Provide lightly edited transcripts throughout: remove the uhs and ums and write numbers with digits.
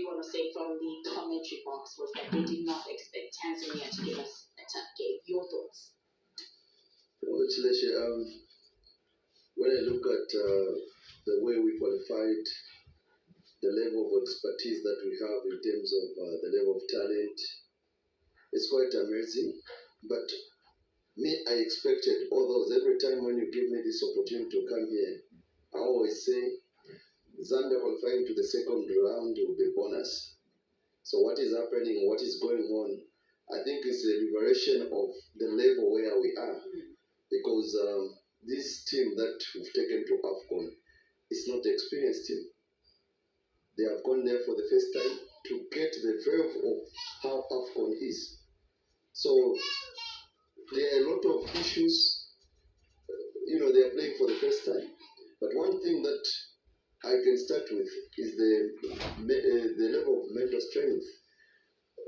want to say from the commentary box was that they did not expect Tanzania to give us a tough game. Your thoughts? Well, Chileshe, when I look at the way we qualified, the level of expertise that we have in terms of the level of talent, it's quite amazing. But me, I expected all those. Every time when you give me this opportunity to come here, I always say Zambia qualifying to the second round will be bonus. So what is happening, what is going on, I think it's a liberation of the level where we are. Because this team that we've taken to AFCON is not an experienced team. They have gone there for the first time to get the verve of how AFCON is. So there are a lot of issues. They are playing for the first time. But one thing that I can start with is the level of mental strength.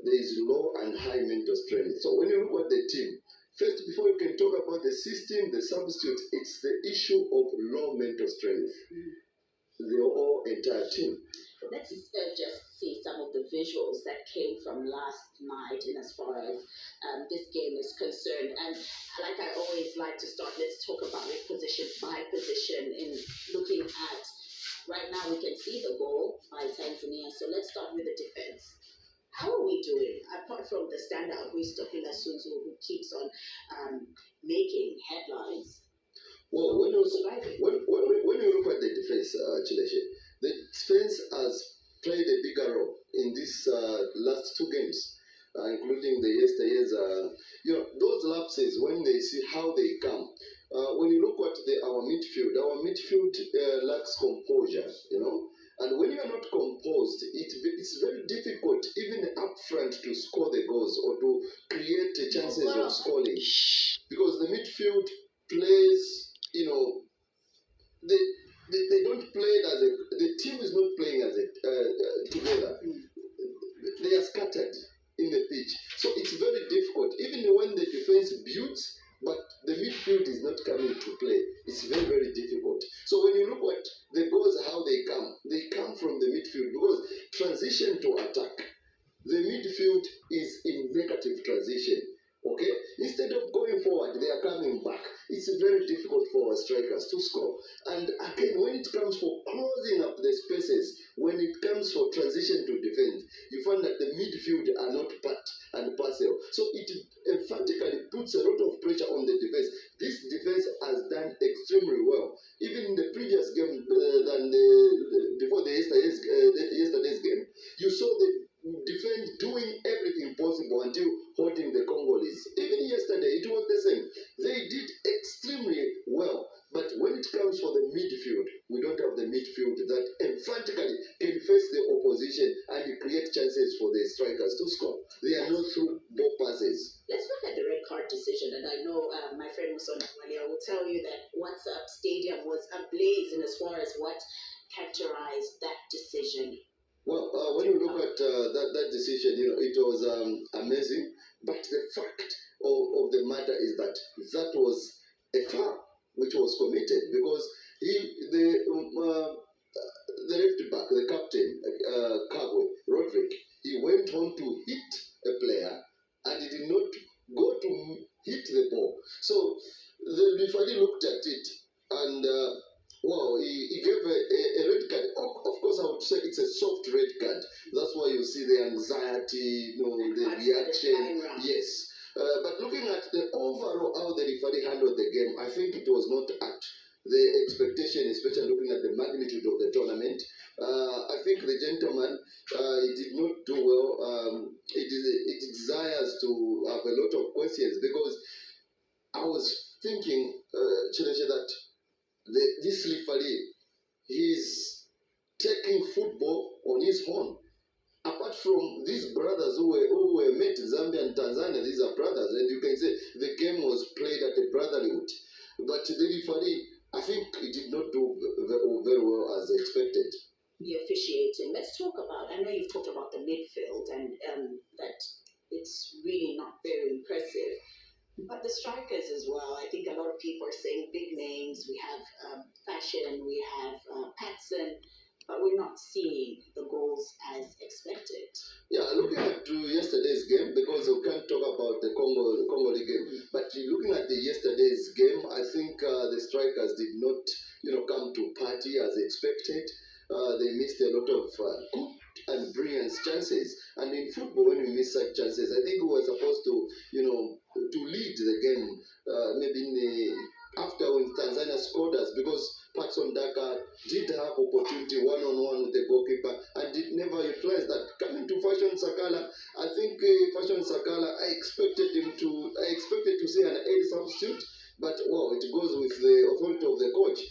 There is low and high mental strength. So when you look at the team, first, before you can talk about the system, the substitute, it's the issue of low mental strength. The whole entire team. Let's just see some of the visuals that came from last night in as far as this game is concerned. And like I always like to start, let's talk about it position by position in looking at, right now we can see the goal by Tanzania. So let's start with the defense. How are we doing? Apart from the standout, Ristofila Sunzu, who keeps on making headlines. Well, when you look at the defense, Chileshe, the defense has played a bigger role in these last two games, including the yesterday's. Those lapses, when they see how they come. When you look at our midfield lacks composure, And when you are not composed, it's very difficult, even up front, to score the goals or to create chances of scoring. Because the midfield plays, they don't play the team is not playing as together. They are scattered in the pitch. So it's very difficult, even when the defense builds, but the midfield is not coming to play. It's very, very difficult. So when you look at the goals, how they come from the midfield, because transition to attack, the midfield is in negative transition. Okay? Instead of going forward, they are coming back. It's very difficult for our strikers to score. And again, when it comes for closing up the spaces, when it comes for transition to defense, you find that the midfield are not part and parcel. So it emphatically puts a lot of pressure on the defense. This defense has done extremely well. Even in the previous game, before yesterday's game, you saw the defense doing everything possible until holding the Congolese. Even yesterday, it was the same. They did extremely well. But when it comes for the midfield, we don't have the midfield that emphatically can face the opposition and create chances for the strikers to score. They are not through ball passes. Let's look at the red card decision. And I know my friend Musona Walia will tell you that WhatsApp Stadium was ablaze in as far as what characterized that decision. Well, when you look at that decision, it was amazing. But the fact of the matter is that was a foul which was committed, because the left back, the captain, Roderick, he went on to hit a player and he did not go to hit the ball. So the referee looked at it and he gave a red card. Of course, I would say it's a soft red card. That's why you see the anxiety, the reaction. Yes. But looking at the overall how the referee handled the game, I think it was not at the expectation, especially looking at the magnitude of the tournament. I think the gentleman, he did not do well. It desires to have a lot of questions, because I was thinking, Chileshe, that this referee, he's taking football on his own. Apart from these brothers who were met, Zambia and Tanzania, these are brothers, and you can say the game was played at a brotherhood. But the referee, I think he did not do very well as expected. The officiating. Let's talk about, I know you've talked about the midfield and that it's really not very impressive. But the strikers as well. I think a lot of people are saying big names. We have Fashion, we have Patson, but we're not seeing the goals as expected. the strikers did not, come to party as expected. They missed a lot of good and brilliant chances. And in football, when we miss such chances, I think we were supposed to, to lead the game. Maybe in after when Tanzania scored us, because Patson Daka did have opportunity one-on-one with the goalkeeper and did never utilize that. Coming to Fashion Sakala, I think Fashion Sakala, I expected to see an aid substitute, but well, it goes with the authority of the coach.